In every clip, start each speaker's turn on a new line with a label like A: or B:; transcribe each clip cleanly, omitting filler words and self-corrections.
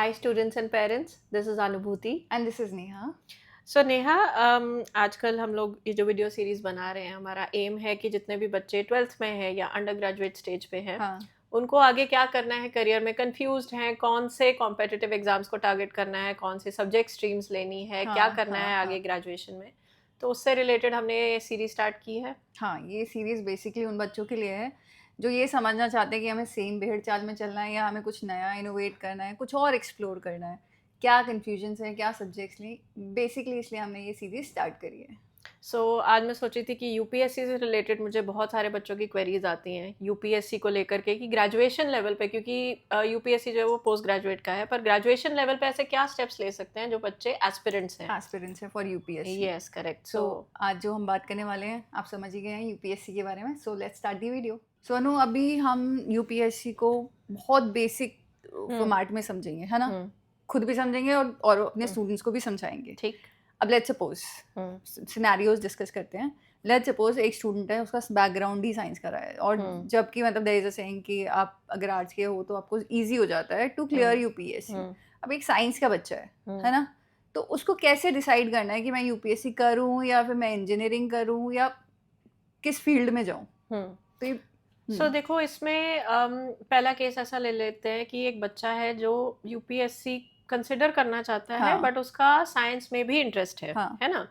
A: Hi students and parents, this is Anubhuti.
B: And this is Neha.
A: सो नेहा, आजकल हम लोग ये जो वीडियो सीरीज बना रहे हैं, हमारा एम है कि जितने भी बच्चे 12th में हैं या अंडर ग्रेजुएट स्टेज पे हैं,
B: हाँ
A: उनको आगे क्या करना है करियर में, कंफ्यूज्ड हैं कौन से कॉम्पिटिटिव एग्जाम्स को टारगेट करना है, कौन से सब्जेक्ट स्ट्रीम्स लेनी है,
B: हाँ
A: क्या करना
B: हाँ
A: है आगे
B: हाँ
A: ग्रेजुएशन में। तो उससे रिलेटेड हमने ये सीरीज स्टार्ट की है।
B: हाँ ये सीरीज बेसिकली उन बच्चों के लिए है जो ये समझना चाहते हैं कि हमें सेम भेड़ चाल में चलना है या हमें कुछ नया इनोवेट करना है, कुछ और एक्सप्लोर करना है, क्या कन्फ्यूजन्स है, क्या सब्जेक्ट्स लें। बेसिकली इसलिए हमने ये सीरीज स्टार्ट करी है।
A: सो आज मैं सोची थी कि यूपीएससी से रिलेटेड मुझे बहुत सारे बच्चों की क्वेरीज आती हैं यूपीएससी को लेकर के कि ग्रेजुएशन लेवल पे, क्योंकि यूपीएससी जो है वो पोस्ट ग्रेजुएट का है, पर ग्रेजुएशन लेवल पे ऐसे क्या स्टेप्स ले सकते हैं जो बच्चे एस्पिरेंट्स हैं।
B: एस्पिरेंट्स है for UPSC.
A: Yes correct.
B: So आज जो हम बात करने वाले हैं आप समझ ही गए हैं यूपीएससी के बारे में। So let's start the video. So Anu, अभी हम यूपीएससी को बहुत बेसिक फॉर्मेट में समझेंगे, है ना? खुद भी समझेंगे और अपने स्टूडेंट्स को भी समझाएंगे।
A: ठीक।
B: अब लेट्स सपोज सिनेरियोज डिस्कस करते हैं। लेट्स सपोज एक स्टूडेंट है, उसका बैकग्राउंड ही साइंस का रहा है और जबकि मतलब देयर इज अ सेइंग कि आप अगर आर्ट्स के हो तो आपको इजी हो जाता है टू क्लियर यूपीएससी। अब एक साइंस का बच्चा है ना? तो उसको कैसे डिसाइड करना है कि मैं यूपीएससी करूं या फिर मैं इंजीनियरिंग करूं या किस फील्ड में जाऊं? तो ये
A: सो देखो, इसमें पहला केस ऐसा ले लेते हैं कि एक बच्चा है जो यूपीएससी कंसिडर करना चाहता है,
B: हाँ
A: बट उसका साइंस में भी इंटरेस्ट
B: हाँ
A: है ना?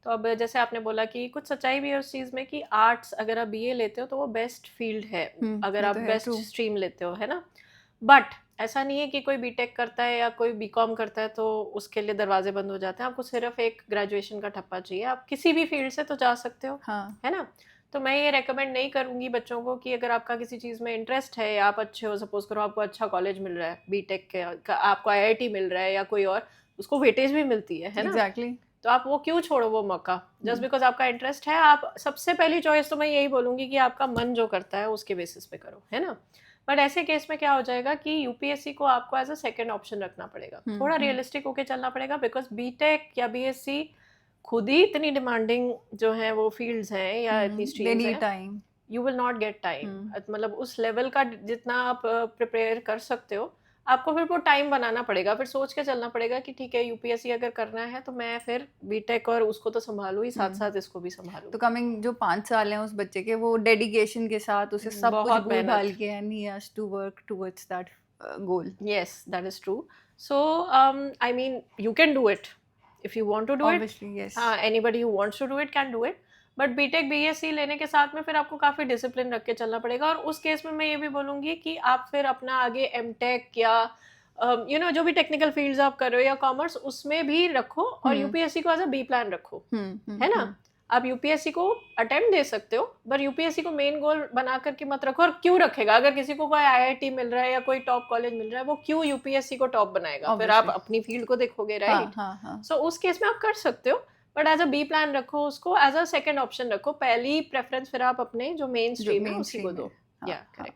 A: तो अब जैसे आपने बोला कि कुछ सच्चाई भी है उस चीज़ में कि आर्ट्स अगर आप बीए लेते हो तो वो बेस्ट फील्ड है, अगर
B: ये
A: आप
B: तो है,
A: बेस्ट
B: ट्रू।
A: स्ट्रीम लेते हो, है ना? बट ऐसा नहीं है कि कोई बीटेक करता है या कोई बीकॉम करता है तो उसके लिए दरवाजे बंद हो जाते हैं। आपको सिर्फ एक ग्रेजुएशन का ठप्पा चाहिए, आप किसी भी फील्ड से तो जा सकते हो,
B: हाँ
A: है ना? तो मैं ये रेकमेंड नहीं करूँगी बच्चों को कि अगर आपका किसी चीज़ में इंटरेस्ट है या आप अच्छे हो, सपोज करो आपको अच्छा कॉलेज मिल रहा है बीटेक के, आपको आईआईटी मिल रहा है या कोई और, उसको वेटेज भी मिलती है ना?
B: एग्जैक्टली।
A: तो आप वो क्यों छोड़ो वो मौका जस्ट बिकॉज आपका इंटरेस्ट है। आप सबसे पहली चॉइस तो मैं यही बोलूँगी कि आपका मन जो करता है उसके बेसिस पे करो, है ना? बट ऐसे केस में क्या हो जाएगा कि यूपीएससी को आपको एज अ सेकेंड ऑप्शन रखना पड़ेगा, थोड़ा रियलिस्टिक होके चलना पड़ेगा, बिकॉज बीटेक या बीएससी खुद ही इतनी डिमांडिंग जो है वो फील्ड्स हैं या इतनी
B: दे
A: स्ट्रीम्स
B: नीड
A: हैं,
B: time.
A: You will not get time. मतलब उस लेवल का जितना आप प्रिपेयर कर सकते हो, आपको फिर वो टाइम बनाना पड़ेगा, फिर सोच के चलना पड़ेगा कि ठीक है यूपीएससी अगर करना है तो मैं फिर बीटेक और उसको तो संभालूं ही, साथ साथ इसको भी संभालूं।
B: तो कमिंग जो 5 साल हैं उस बच्चे के, वो डेडिकेशन के साथ उसे सब कुछ
A: बहुत
B: भूल
A: मेहनत।
B: भाल के and he has to work towards that goal.
A: Yes, that is true. So, I mean, you can do it if you want to do it.
B: Obviously yes.
A: Anybody who wants to do it can do it. But BTech BSc लेने के साथ में फिर आपको काफ़ी discipline रख के चलना पड़ेगा, और उस केस में मैं ये भी बोलूँगी कि आप फिर अपना आगे एमटेक या जो भी टेक्निकल फील्ड्स आप कर रहे हो या कॉमर्स, उसमें भी रखो और यूपीएससी को एज अ बी प्लान रखो, है ना? आप यूपीएससी को अटेम्प्ट दे सकते हो, पर यूपीएससी को मेन गोल बना करके मत रखो। और क्यों रखेगा? अगर किसी को कोई आईआईटी मिल रहा है या कोई टॉप कॉलेज मिल रहा है, वो क्यों यूपीएससी को टॉप बनाएगा? फिर आप अपनी फील्ड को देखोगे, राइट? सो उस केस में आप कर सकते हो, but as a B plan रखो, उसको एज अ सेकेंड ऑप्शन रखो, पहली प्रेफरेंस फिर आप अपने जो मेन स्ट्रीम है उसी को दो। या करेक्ट।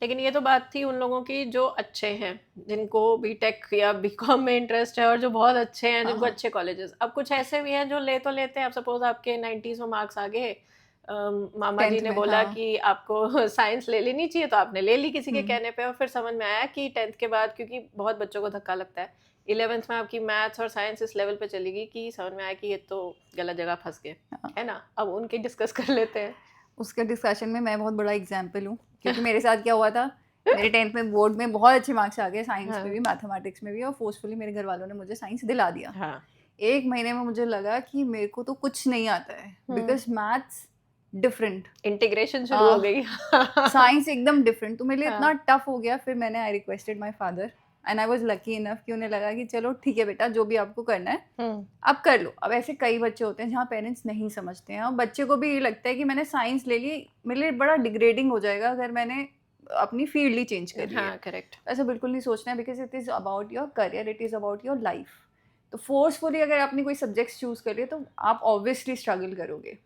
A: लेकिन ये तो बात थी उन लोगों की जो अच्छे हैं, जिनको बीटेक या बीकॉम में इंटरेस्ट है और जो बहुत अच्छे हैं, जिनको अच्छे कॉलेजेस। अब कुछ ऐसे भी हैं जो ले तो लेते हैं, अब सपोज आपके 90s में मार्क्स आ गए, मामा जी ने बोला कि आपको साइंस ले लेनी चाहिए तो आपने ले ली किसी के कहने पे, और फिर समझ में आया कि 10th के बाद, क्योंकि बहुत बच्चों को धक्का लगता है, 11th में आपकी मैथ्स और साइंस इस लेवल पे चली गई कि समझ में आया कि ये तो गलत जगह फंस गए, है ना? अब उनकी डिस्कस कर लेते हैं।
B: उसके डिस्कशन में मैं बहुत बड़ा एग्जाम्पल हूँ, क्योंकि मेरे साथ क्या हुआ था, मेरे 10th में बोर्ड में बहुत अच्छे मार्क्स आ गए, साइंस में भी मैथमेटिक्स में भी, और फोर्सफुली मेरे घर वालों ने मुझे साइंस दिला दिया। 1 महीने में मुझे लगा कि मेरे को तो कुछ नहीं आता है, बिकॉज मैथ्स डिफरेंट,
A: इंटीग्रेशन शुरू हो गई,
B: साइंस एकदम डिफरेंट, तो मेरे लिए इतना टफ हो गया। फिर मैंने I requested my father and I was lucky enough कि उन्हें लगा कि चलो ठीक है बेटा, जो भी आपको करना है आप कर लो। अब ऐसे कई बच्चे होते हैं जहाँ पेरेंट्स नहीं समझते हैं, और बच्चे को भी ये लगता है कि मैंने साइंस ले ली, मेरे लिए बड़ा डिग्रेडिंग हो जाएगा अगर मैंने अपनी फील्ड ही चेंज करी है।
A: करेक्ट।
B: ऐसा बिल्कुल नहीं सोचना है, because it is about your career, it is about your life. तो फोर्सफुली अगर आपने कोई सब्जेक्ट्स चूज़ कर लिए तो आप ऑब्वियसली स्ट्रगल करोगे।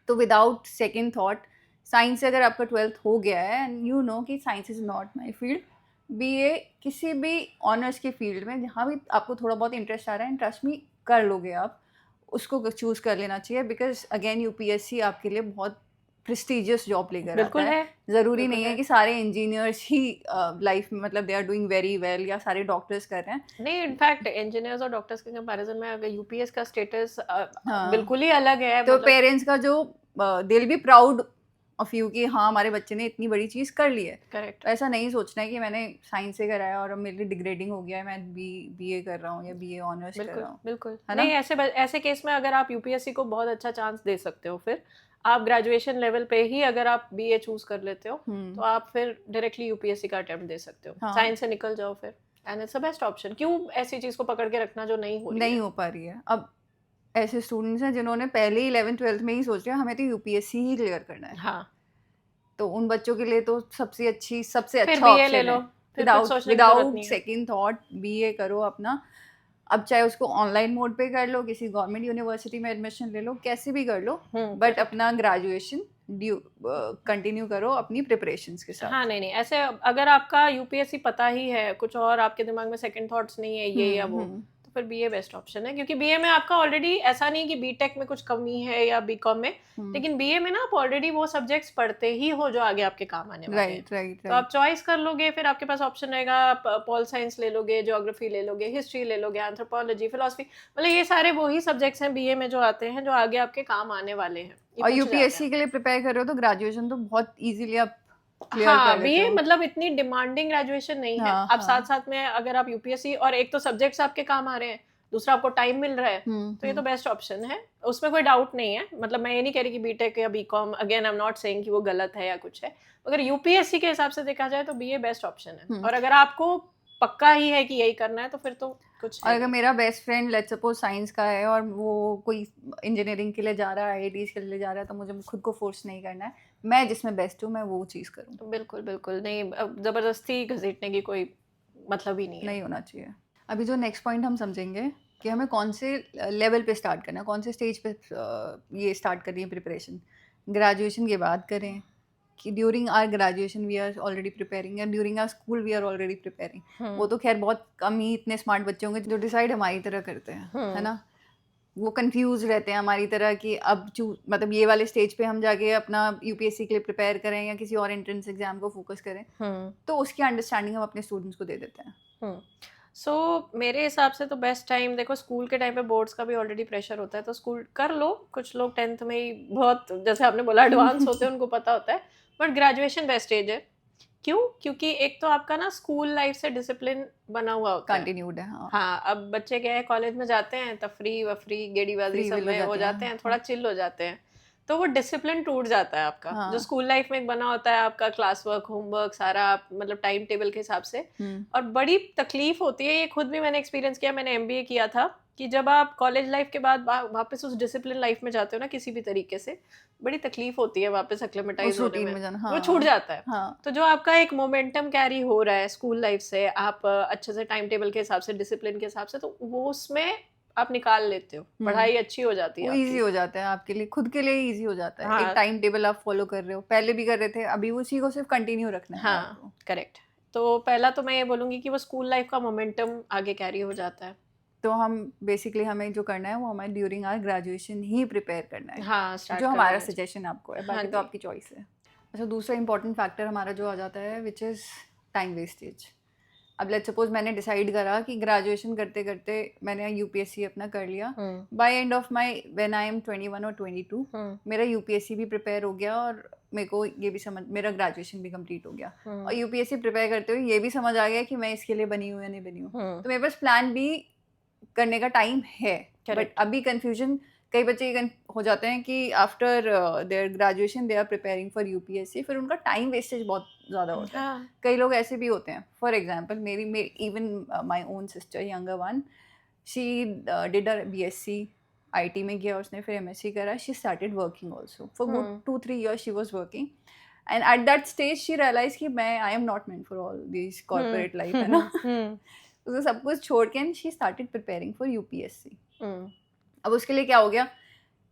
B: तो विदाउट सेकेंड थाट, साइंस से अगर आपका 12th हो गया है एंड यू नो कि science is not my field, BA किसी भी ऑनर्स के फील्ड में जहाँ भी आपको थोड़ा बहुत इंटरेस्ट आ रहा है, ट्रस्ट मी कर लोगे आप, उसको चूज़ कर लेना चाहिए। बिकॉज अगेन यूपीएससी आपके लिए बहुत प्रेस्टिजियस जॉब लेकर आता
A: बिल्कुल
B: है।
A: है,
B: ज़रूरी
A: बिल्कुल
B: नहीं है
A: है।
B: कि सारे इंजीनियर्स ही लाइफ में मतलब they are doing very well या सारे डॉक्टर्स कर रहे हैं।
A: नहीं, इनफैक्ट इंजीनियर्स और डॉक्टर्स के कंपैरिजन में अगर यूपीएस का स्टेटस
B: हाँ,
A: बिल्कुल ही अलग है,
B: तो
A: मतलब
B: पेरेंट्स का जो they will be proud of you कि हाँ हमारे बच्चे ने इतनी बड़ी चीज़ कर ली है।
A: करेक्ट।
B: तो ऐसा नहीं सोचना है कि मैंने साइंस से कराया और अब मेरे लिए डिग्रेडिंग हो गया है, मैं बीए कर रहा हूँ या बीए ऑनर्स कर
A: बिल्कुल
B: रहा हूँ,
A: बिल्कुल
B: है
A: नहीं,
B: ना?
A: ऐसे केस में अगर आप यूपीएससी को बहुत अच्छा चांस दे सकते हो, फिर आप ग्रेजुएशन लेवल पे ही अगर आप बीए चूज कर लेते हो तो आप फिर डायरेक्टली यूपीएससी का अटेम्प्ट दे सकते हो,
B: हाँ,
A: साइंस से निकल जाओ फिर, and it's the best option. क्यों ऐसी चीज को पकड़ के रखना जो नहीं हो रही
B: नहीं
A: है?
B: हो पा रही है। अब ऐसे स्टूडेंट्स हैं जिन्होंने पहले ही 11th-12th में ही सोच लिया हमें तो यूपीएससी ही क्लियर करना है।
A: हाँ,
B: तो उन बच्चों के लिए तो सबसे
A: फिर
B: अच्छा
A: बीए ले
B: ऑप्शन
A: लो,
B: है।
A: फिर कुछ
B: विदाउट
A: सोचने की जरूरत
B: विदाउट
A: नहीं है।
B: सेकंड थॉट बीए करो अपना। अब चाहे उसको ऑनलाइन मोड पे कर लो, किसी गवर्नमेंट यूनिवर्सिटी में एडमिशन ले लो, कैसे भी कर लो, बट
A: करेक्ट।
B: अपना ग्रेजुएशन कंटिन्यू करो अपनी प्रिपरेशंस के
A: हाँ,
B: साथ।
A: नहीं नहीं, ऐसे अगर आपका यूपीएससी पता ही है, कुछ और आपके दिमाग में सेकंड थॉट्स नहीं है ये या वो,
B: हम्म।
A: तो फिर बीए बेस्ट ऑप्शन है। क्योंकि बीए में आपका ऑलरेडी, ऐसा नहीं कि बीटेक में कुछ कमी है या बीकॉम में, लेकिन बीए में ना आप ऑलरेडी वो सब्जेक्ट्स पढ़ते ही हो जो आगे आपके काम आने वाले हैं।
B: राइट राइट
A: तो आप
B: राइट।
A: चॉइस कर लोगे, फिर आपके पास ऑप्शन रहेगा, आप पॉल साइंस ले लोगे, ज्योग्राफी ले लोगे, हिस्ट्री ले लोगे, एंथ्रोपोलॉजी, फिलोसफी, मतलब ये सारे वही सब्जेक्ट्स हैं बीए में जो आते हैं, जो आगे आपके काम आने वाले हैं, ये
B: और
A: पूछे जाते
B: यूपीएससी
A: हैं।
B: के लिए प्रिपेयर कर रहे हो तो ग्रेजुएशन तो बहुत इजीली आप क्लियर कर
A: हाँ,
B: लेते
A: बीए
B: हो।
A: मतलब इतनी डिमांडिंग ग्रेजुएशन नहीं है।
B: हाँ
A: अब साथ
B: हाँ।
A: साथ में अगर आप यूपीएससी, और एक तो सब्जेक्ट्स आपके काम आ रहे हैं, दूसरा आपको टाइम मिल रहा है, तो ये तो बेस्ट ऑप्शन है, उसमें कोई डाउट नहीं है। मतलब मैं ये नहीं कह रही कि बीटेक या BCom, again I am not saying कि वो गलत है या कुछ है, अगर यूपीएससी के हिसाब से देखा जाए तो बीए बेस्ट ऑप्शन है। और अगर आपको पक्का ही है कि यही करना है तो फिर तो कुछ
B: और
A: है
B: अगर
A: नहीं।
B: मेरा best friend let's suppose science का है और वो कोई इंजीनियरिंग के लिए जा रहा है, आईआईटीज के लिए जा रहा है, तो मुझे खुद को फोर्स नहीं करना है, मैं जिसमें बेस्ट हूँ मैं वो चीज़ करूँ।
A: बिल्कुल बिल्कुल नहीं, अब जबरदस्ती घसीटने की कोई मतलब ही नहीं है।
B: नहीं होना चाहिए। अभी जो नेक्स्ट पॉइंट हम समझेंगे कि हमें कौन से लेवल पे स्टार्ट करना है, कौन से स्टेज पे ये स्टार्ट करनी है प्रिपरेशन। ग्रेजुएशन के बाद करें कि during our graduation we are already preparing, या during our school we are already preparing. वो तो खैर बहुत कम ही इतने स्मार्ट बच्चे होंगे जो डिसाइड हमारी तरह करते हैं, है ना? वो कंफ्यूज रहते हैं हमारी तरह कि अब मतलब ये वाले स्टेज पे हम जाके अपना यूपीएससी के लिए प्रिपेयर करें या किसी और एंट्रेंस एग्जाम को फोकस करें, तो उसकी अंडरस्टैंडिंग हम अपने स्टूडेंट्स को दे देते हैं।
A: सो मेरे हिसाब से तो बेस्ट टाइम, देखो स्कूल के टाइम पे बोर्ड्स का भी ऑलरेडी प्रेशर होता है, तो स्कूल कर लो, कुछ लोग 10th में ही बहुत, जैसे आपने बोला, एडवांस होते हैं, उनको पता होता है, बट ग्रेजुएशन बेस्ट एज है। क्यों? क्योंकि एक तो आपका ना स्कूल लाइफ से डिसिप्लिन बना हुआ होता है,
B: कंटिन्यूड है। हाँ,
A: हाँ। अब बच्चे क्या है, कॉलेज में जाते हैं, तफरी वफरी गेड़ीबाजी
B: फ्री
A: सब
B: विल हो
A: में हो
B: जाते
A: जाते
B: हैं।
A: हैं, थोड़ा चिल हो जाते हैं, तो वो डिसिप्लिन टूट जाता है आपका, जो
B: हाँ।
A: स्कूल लाइफ में एक बना होता है आपका, क्लास वर्क, होमवर्क सारा आप मतलब टाइम टेबल के हिसाब से। और बड़ी तकलीफ होती है, ये खुद भी मैंने एक्सपीरियंस किया, मैंने एमबीए किया था, कि जब आप कॉलेज लाइफ के बाद वापस उस डिसिप्लिन लाइफ में जाते हो ना, किसी भी तरीके से बड़ी तकलीफ होती है वापस एक्लेमेटाइज होने
B: रूटीन
A: में,
B: में जाना,
A: वो
B: हाँ
A: छूट जाता है।
B: हाँ।
A: तो जो आपका एक मोमेंटम कैरी हो रहा है स्कूल लाइफ से, आप अच्छे से टाइम टेबल के हिसाब से, डिसिप्लिन के हिसाब से, तो वो उसमें आप निकाल लेते हो, पढ़ाई अच्छी हो जाती है
B: वो
A: आपकी।
B: इजी हो जाता है आपके लिए, खुद के लिए इजी हो जाता है।
A: हाँ।
B: एक टाइम टेबल आप फॉलो कर रहे हो, पहले भी कर रहे थे, अभी उसी को सिर्फ कंटिन्यू रखना है आपको।
A: हाँ, करेक्ट। तो पहला तो मैं ये बोलूंगी कि वो स्कूल लाइफ का मोमेंटम आगे कैरी हो जाता है।
B: तो हम बेसिकली हमें जो करना है वो हमें ड्यूरिंग आवर ग्रेजुएशन ही प्रिपेयर करना है,
A: हाँ, स्टार्ट
B: जो
A: करना
B: हमारा
A: है।
B: सजेशन आपको है,
A: हाँ
B: बाकी तो
A: जी।
B: आपकी चॉइस है। अच्छा, दूसरा इंपॉर्टेंट फैक्टर हमारा जो आ जाता है विच इज़ टाइम वेस्टेज। अब लेट्स सपोज मैंने डिसाइड करा कि ग्रेजुएशन करते करते मैंने यूपीएससी अपना कर लिया, by end of my when I am 21 और 22 मेरा यूपीएससी भी प्रिपेयर हो गया और मेरे को ये भी समझ, मेरा ग्रेजुएशन भी कंप्लीट हो गया, और यूपीएससी प्रिपेयर करते हुए ये भी समझ आ गया कि मैं इसके लिए बनी हूँ या नहीं बनी हूँ, तो मेरे पास प्लान बी करने का टाइम है। बट अभी कंफ्यूजन कई बच्चे हो जाते हैं कि after their graduation they are preparing for UPSC, फिर उनका टाइम वेस्टेज बहुत ज़्यादा होता है।
A: हाँ।
B: कई लोग ऐसे भी होते हैं, फॉर एग्जांपल मेरी even my own sister younger one, she did a BSc IT में किया, उसने फिर एमएससी करा, she started working also for good 2-3 years she was working, and at that stage she realize कि मैं I am not meant for all this corporate life, है ना। उसने सब कुछ छोड़ के and she started preparing for UPSC. अब उसके लिए क्या हो गया,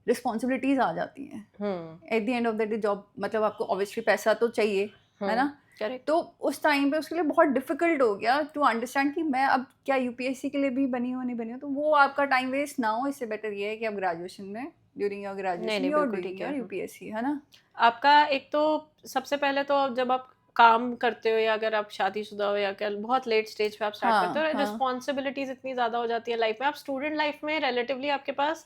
B: रिस्पॉन्सिबिलिटीज आ जाती हैं eight the end of the day. Job मतलब आपको ऑब्वियसली पैसा तो चाहिए, है ना।
A: करेक्ट।
B: तो उस टाइम पे उसके लिए बहुत डिफिकल्ट हो गया टू अंडरस्टैंड कि मैं अब क्या यूपीएससी के लिए भी बनी हूँ नहीं बनी हूँ। तो वो आपका टाइम वेस्ट ना हो, इससे बेटर ये है कि आप ग्रेजुएशन में ड्यूरिंग योर
A: नहीं
B: ग्रेजुएशन
A: नहीं
B: और
A: बिल्कुल
B: ड्यूरिंग
A: ठीक
B: योर
A: है।
B: यूपीएससी, है ना?
A: आपका एक तो सबसे पहले तो जब आप काम करते हो या अगर आप शादीशुदा हो या क्या बहुत लेट स्टेज पे आप स्टार्ट करते हो,
B: हाँ हाँ
A: रिस्पॉन्सिबिलिटीज इतनी ज्यादा हो जाती है लाइफ में। आप स्टूडेंट लाइफ में रिलेटिवली आपके पास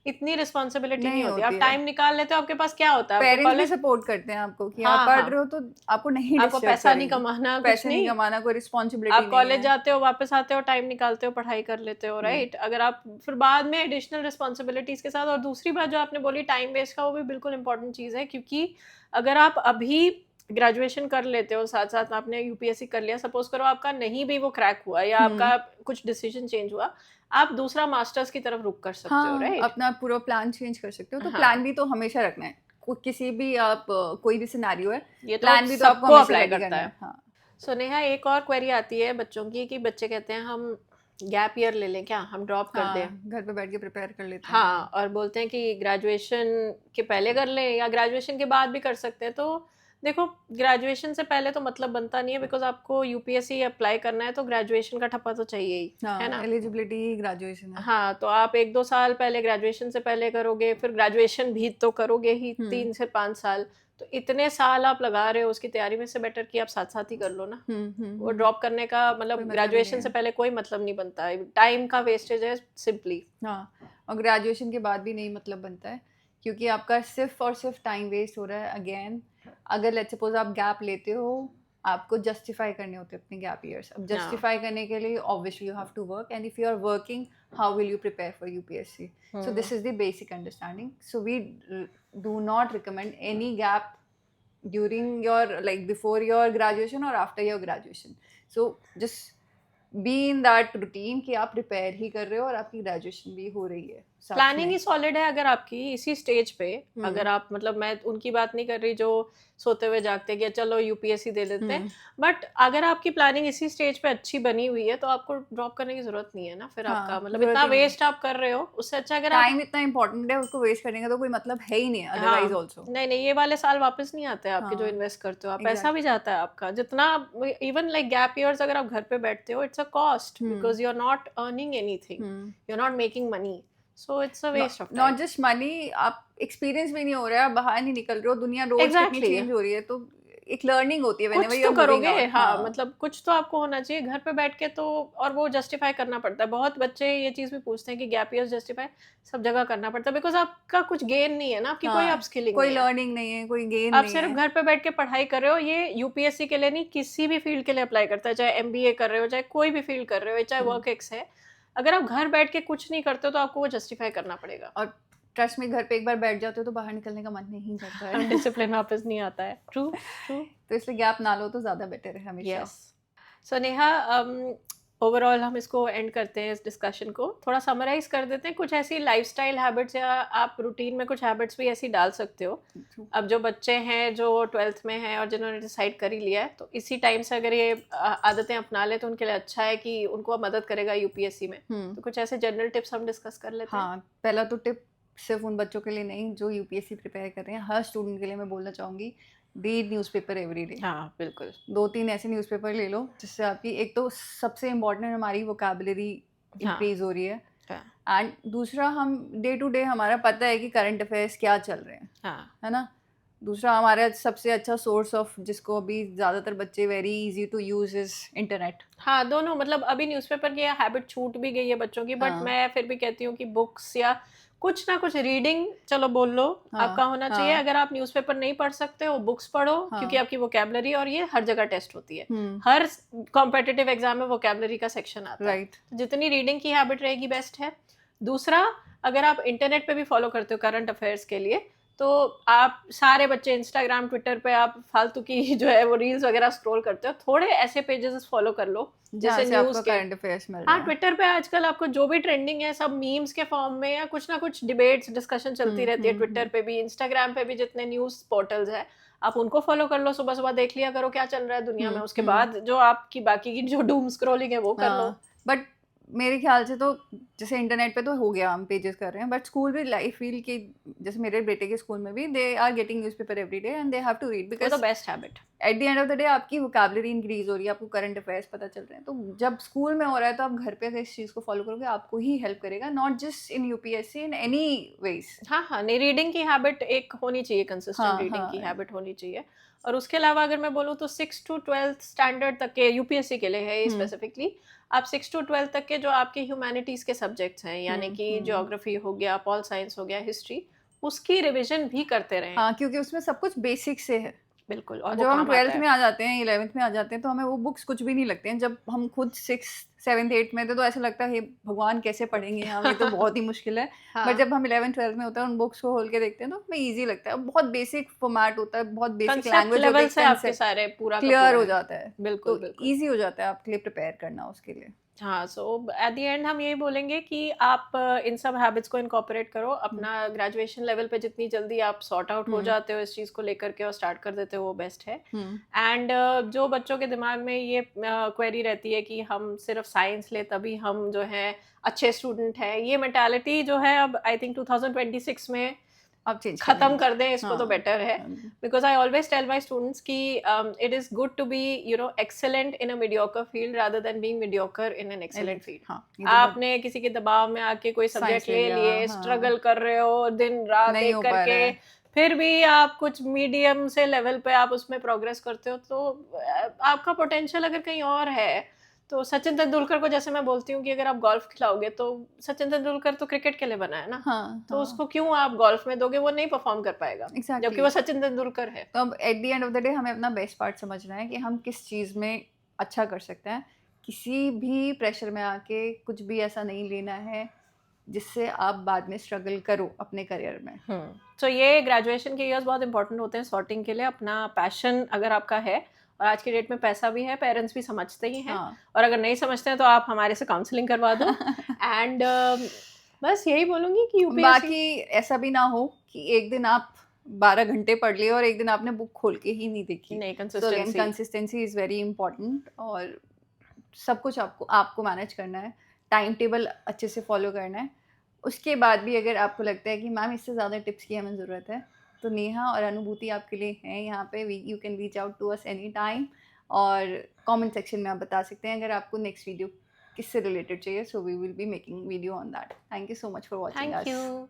A: इतनी रिस्पॉन्सिबिलिटी नहीं
B: नहीं
A: होती, आप
B: होती है।
A: टाइम निकाल लेते हो, आपके पास क्या होता है, आपको
B: पेरेंट्स भी
A: कॉलेज,
B: सपोर्ट करते हैं आपको कि आप
A: हाँ
B: पढ़
A: हाँ,
B: रहे हो तो आपको नहीं
A: आपको
B: डिस्टर्ब
A: पैसा नहीं
B: करेंगे,
A: कमाना कुछ
B: पैसे नहीं
A: नहीं,
B: कमाना, कोई रिस्पॉन्सिबिलिटी
A: आप
B: नहीं
A: कॉलेज
B: है।
A: जाते हो वापस आते हो टाइम निकालते हो पढ़ाई कर लेते हो, राइट। अगर आप फिर बाद में एडिशनल रिस्पॉन्सिबिलिटीज के साथ, और दूसरी बात जो आपने बोली टाइम वेस्ट का, वो भी बिल्कुल इंपॉर्टेंट चीज़ है, क्योंकि अगर आप अभी ग्रेजुएशन कर लेते हो साथ साथ आपने यूपीएससी कर लिया, सपोज करो आपका नहीं भी वो क्रैक हुआ या आपका कुछ डिसीजन चेंज हुआ, आप दूसरा मास्टर्स की तरफ रुक कर सकते हो,
B: हाँ,
A: राइट।
B: अपना पूरा प्लान चेंज कर सकते हो, तो
A: हाँ,
B: प्लान भी तो हमेशा रखना है। किसी भी आप कोई भी सिनेरियो है,
A: ये तो
B: प्लान भी तो आपको
A: सबको
B: हमेशा
A: अप्लाई
B: रेडी
A: करता
B: करना
A: है।
B: है। हाँ
A: सो नेहा, एक और क्वेरी आती है बच्चों की कि बच्चे कहते हैं हम गैप ईयर ले लें क्या, हम ड्रॉप कर दें।
B: हाँ, घर पे बैठ के प्रिपेयर कर लेते हैं।
A: हाँ, और बोलते हैं कि ग्रेजुएशन के पहले कर लें या ग्रेजुएशन के बाद भी कर सकते हैं। तो देखो, ग्रेजुएशन से पहले तो मतलब बनता नहीं है, बिकॉज आपको यूपीएससी अप्लाई करना है तो ग्रेजुएशन का ठप्पा तो चाहिए ही, है
B: हाँ,
A: ना।
B: एलिजिबिलिटी ग्रेजुएशन है।
A: हाँ, तो आप 1-2 साल पहले ग्रेजुएशन से पहले करोगे, फिर ग्रेजुएशन भी तो करोगे ही 3 से 5 साल, तो इतने साल आप लगा रहे हो उसकी तैयारी में, से बेटर कि आप साथ साथ ही कर लो ना। वो ड्रॉप करने का मतलब
B: कोई मतलब ही
A: ग्रेजुएशन
B: नहीं
A: से
B: है।
A: पहले कोई मतलब नहीं बनता है, टाइम का वेस्टेज है सिंपली।
B: हाँ, और ग्रेजुएशन के बाद भी नहीं मतलब बनता है, क्योंकि आपका सिर्फ और सिर्फ टाइम वेस्ट हो रहा है। अगेन, अगर लेट्स सपोज आप गैप लेते हो, आपको जस्टिफाई करने होते हैं अपने गैप ईयर्स। अब जस्टिफाई करने के लिए obviously you have to work, and if you are working, how will you prepare for UPSC? So this is the basic understanding. So we do not recommend any gap during your, like, before your graduation or after your graduation. So just be in that routine कि आप prepare ही कर रहे हो और आपकी graduation भी हो रही है साथ
A: प्लानिंग
B: में।
A: ही सॉलिड है अगर आपकी इसी स्टेज पे, अगर आप मतलब, मैं उनकी बात नहीं कर रही जो सोते हुए जागते कि चलो यूपीएससी दे देते हैं, बट अगर आपकी प्लानिंग इसी स्टेज पे अच्छी बनी हुई है तो आपको ड्रॉप करने की जरूरत नहीं है ना फिर।
B: हाँ,
A: आपका मतलब
B: जरूरत
A: इतना
B: ही नहीं है।
A: वेस्ट आप कर रहे हो, उससे अच्छा अगर आप
B: टाइम इतना इंपॉर्टेंट है, उसको वेस्ट करने का तो कोई मतलब है ही नहीं, अदरवाइज ऑल्सो।
A: नहीं नहीं, ये वाले साल वापस नहीं आते आपके जो
B: हाँ,
A: इन्वेस्ट करते हो आप, पैसा
B: एग्जैक्ट।
A: भी जाता है आपका जितना। इवन लाइक गैप ईयर्स अगर आप घर पे बैठते हो, it's a cost because you are not earning anything, you are not making money, so it's a waste of
B: not
A: time.
B: Just money, आप एक्सपीरियंस भी नहीं हो रहा है, आप बाहर नहीं निकल रहे हो, दुनिया रोज कितनी
A: एग्जैक्टली,
B: चेंज हो रही है, तो एक लर्निंग होती है whenever
A: कुछ
B: you
A: तो
B: are moving
A: करोगे।
B: out।
A: हाँ, मतलब कुछ तो आपको होना चाहिए घर पे बैठ के तो, और वो जस्टिफाई करना पड़ता है। बहुत बच्चे ये चीज भी पूछते हैं कि गैप ईयर जस्टिफाई सब जगह करना पड़ता है, बिकॉज आपका कुछ गेन नहीं है ना, आपकी कोई
B: हाँ,
A: अपस्किलिंग
B: कोई
A: नहीं है,
B: लर्निंग नहीं है, कोई गेन
A: आप
B: नहीं
A: सिर्फ
B: है।
A: घर पे बैठ के पढ़ाई कर रहे हो। ये यूपीएससी के लिए नहीं, किसी भी फील्ड के लिए अप्लाई करता है, चाहे एमबीए कर रहे हो, चाहे कोई भी फील्ड कर रहे हो, चाहे वर्क एक्स है। अगर आप घर बैठ के कुछ नहीं करते हो तो आपको वो जस्टिफाई करना पड़ेगा,
B: और ट्रस्ट में, घर पे एक बार बैठ जाते हो तो बाहर निकलने का मन नहीं करता है।
A: डिसिप्लिन वापस नहीं आता है। True true.
B: तो इसलिए गैप ना लो तो ज़्यादा बेटर है हमेशा।
A: यस। सो नेहा, ओवरऑल हम इसको एंड करते हैं इस डिस्कशन को, थोड़ा समराइज कर देते हैं। कुछ ऐसी लाइफस्टाइल हैबिट्स या आप रूटीन में कुछ हैबिट्स भी ऐसी डाल सकते हो। अब जो बच्चे हैं जो 12th में हैं और जिन्होंने डिसाइड कर ही लिया है, तो इसी टाइम से अगर ये आदतें अपना ले तो उनके लिए अच्छा है कि उनको मदद करेगा यूपीएससी में। तो कुछ ऐसे जनरल टिप्स हम डिस्कस कर लेते हैं।
B: हाँ, पहला तो टिप सिर्फ उन बच्चों के लिए नहीं जो यूपीएससी प्रिपेयर कर रहे हैं, हर स्टूडेंट के लिए मैं बोलना चाहूँगी, रीड न्यूज़पेपर एवरी डे।
A: हाँ बिल्कुल।
B: 2-3 ऐसे न्यूज़पेपर ले लो जिससे आपकी, एक तो सबसे इम्पोर्टेंट हमारी वोकैबुलरी इंक्रीज हो रही है, एंड दूसरा हम डे टू डे हमारा पता है कि करंट अफेयर्स क्या चल रहे हैं, है ना। दूसरा हमारा सबसे अच्छा सोर्स ऑफ, जिसको अभी ज़्यादातर बच्चे very easy to use, is internet.
A: हाँ, दोनों, मतलब अभी न्यूज़पेपर की हैबिट छूट भी गई है बच्चों की, बट मैं फिर भी कहती हूँ कि बुक्स या कुछ ना कुछ रीडिंग, चलो बोल लो, आपका होना चाहिए। अगर आप न्यूज़पेपर नहीं पढ़ सकते हो, बुक्स पढ़ो, क्योंकि आपकी वोकैबुलरी, और ये हर जगह टेस्ट होती है, हर कॉम्पिटिटिव एग्जाम में वोकैबुलरी का सेक्शन आता है, जितनी रीडिंग की हैबिट रहेगी बेस्ट है। दूसरा, अगर आप इंटरनेट पे भी फॉलो करते हो करंट अफेयर्स के लिए, तो आप सारे बच्चे इंस्टाग्राम ट्विटर पे आप फालतू की जो है वो रील्स वगैरह स्क्रॉल करते हो, थोड़े ऐसे पेजेस फॉलो कर लो जैसे न्यूज़ के।
B: करंट अफेयर्स मिल रहा है।
A: हाँ, ट्विटर पे आजकल आपको जो भी ट्रेंडिंग है सब मीम्स के फॉर्म में, या कुछ ना कुछ डिबेट्स डिस्कशन चलती रहती है ट्विटर पे भी, इंस्टाग्राम पे भी, जितने न्यूज़ पोर्टल्स है आप उनको फॉलो कर लो। सुबह सुबह देख लिया करो क्या चल रहा है दुनिया में, उसके बाद जो आपकी बाकी की जो डूम स्क्रॉलिंग है वो कर लो।
B: बट मेरे ख्याल से तो जैसे इंटरनेट पे तो हो गया, हम पेजेस कर रहे हैं, बट स्कूल भी आई फील कि जैसे मेरे बेटे के स्कूल में भी they are getting newspaper every day and they have to read,
A: वो
B: बिकॉज
A: तो best habit.
B: At the end of the day आपकी वोकैबुलरी इंक्रीज हो रही है, आपको करंट अफेयर्स पता चल रहे हैं, तो जब स्कूल में हो रहा है तो आप घर पे अगर इस चीज़ को फॉलो करोगे आपको ही हेल्प करेगा, not just in UPSC, in any ways.
A: हाँ, हाँ, नहीं रीडिंग की हैबिट एक होनी चाहिए, कंसिस्टेंट
B: हाँ
A: रीडिंग की
B: हाँ।
A: हैबिट होनी चाहिए। और उसके अलावा अगर मैं बोलूँ तो 6 टू 12th स्टैंडर्ड तक के, यूपीएससी के लिए है ये स्पेसिफिकली, आप 6 टू 12 तक के जो आपके ह्यूमैनिटीज़ के सब्जेक्ट्स हैं, यानी कि ज्योग्राफी हो गया, पॉल साइंस हो गया, हिस्ट्री, उसकी रिविजन भी करते रहें।
B: हाँ, क्योंकि उसमें सब कुछ बेसिक से है।
A: बिल्कुल, और
B: और
A: वो
B: जब हम
A: काम आता
B: 12th
A: है।
B: में आ जाते हैं, 11th में आ जाते हैं, तो हमें वो बुक्स कुछ भी नहीं लगते हैं। जब हम खुद 6th 7th 8th में थे तो ऐसा लगता है हे भगवान कैसे पढ़ेंगे हम, ये तो बहुत ही मुश्किल है। बट
A: हाँ,
B: जब हम 11th 12th में होते हैं, उन बुक्स को खोल के देखते हैं तो हमें ईज़ी लगता है। बहुत बेसिक फॉर्मेट होता है, बहुत बेसिक
A: कंसेप्ट
B: लैंग्वेज होती
A: लेवल
B: है,
A: से आपके
B: कंसेप्ट
A: सारे पूरा का
B: क्लियर
A: पूरा
B: हो
A: है।
B: जाता है।
A: बिल्कुल,
B: तो
A: बिल्कुल।
B: ईज़ी हो जाता है आपके लिए प्रिपेयर करना उसके लिए।
A: हाँ, सो एट द एंड हम यही बोलेंगे कि आप इन सब हैबिट्स को इनकॉर्पोरेट करो।
B: हुँ,
A: अपना ग्रेजुएशन लेवल पे जितनी जल्दी आप सॉर्ट आउट हो
B: हुँ,
A: जाते हो इस चीज़ को लेकर के और स्टार्ट कर देते हो, वो बेस्ट है।
B: हुँ।
A: एंड जो बच्चों के दिमाग में ये क्वेरी रहती है कि हम सिर्फ साइंस ले तभी हम जो है अच्छे स्टूडेंट हैं, ये मेंटालिटी जो है अब आई थिंक 2026 में
B: अब चेंज करनी
A: खत्म
B: है।
A: कर दें इसको तो
B: हाँ।
A: बेटर है। Because I always tell my students कि it is good to be excellent in a mediocre field rather than being mediocre in an excellent field.
B: हाँ, ये तो बहुत
A: आपने किसी के दबाव में आके कोई
B: साइंस
A: सब्जेक्ट
B: ले
A: ले
B: लिया,
A: लिए,
B: हाँ,
A: स्ट्रगल कर रहे हो दिन रात
B: नहीं
A: एक
B: हो पा रहा
A: करके,
B: है।
A: फिर भी आप कुछ मीडियम से लेवल पे आप उसमें प्रोग्रेस करते हो, तो आपका पोटेंशियल अगर कहीं और है, तो सचिन तेंदुलकर को जैसे मैं बोलती हूँ कि अगर आप गोल्फ खिलाओगे तो सचिन तेंदुलकर तो क्रिकेट के लिए बना है ना,
B: हाँ,
A: तो
B: हाँ,
A: उसको क्यों आप गोल्फ में दोगे, वो नहीं परफॉर्म कर पाएगा जबकि
B: एग्ज़ैक्टली।
A: वो सचिन तेंदुलकर है।
B: तो अब eight the end of the day हमें अपना बेस्ट पार्ट समझना है कि हम किस चीज़ में अच्छा कर सकते हैं। किसी भी प्रेशर में आके कुछ भी ऐसा नहीं लेना है जिससे आप बाद में स्ट्रगल करो अपने करियर में।
A: तो ये ग्रेजुएशन के इयर्स बहुत इंपॉर्टेंट होते हैं सॉर्टिंग के लिए। अपना पैशन अगर आपका है, और आज की डेट में पैसा भी है, पेरेंट्स भी समझते ही हैं,
B: हाँ।
A: और अगर नहीं समझते हैं तो आप हमारे से काउंसलिंग करवा दो। एंड बस यही बोलूँगी कि यूपीएससी
B: बाकी ऐसा भी ना हो कि एक दिन आप 12 घंटे पढ़ लिए और एक दिन आपने बुक खोल के ही नहीं देखी।
A: नहीं,
B: so again
A: consistency.
B: Consistency is very important, और सब कुछ आपको आपको मैनेज करना है, टाइम टेबल अच्छे से फॉलो करना है। उसके बाद भी अगर आपको लगता है कि मैम इससे ज़्यादा टिप्स की हमें ज़रूरत है, तो नेहा और अनुभूति आपके लिए हैं यहाँ पे। You can reach out to us any time, और कमेंट सेक्शन में आप बता सकते हैं अगर आपको नेक्स्ट वीडियो किससे रिलेटेड चाहिए। So we will be making video on that. Thank you so much for watching
A: thank
B: us.
A: You.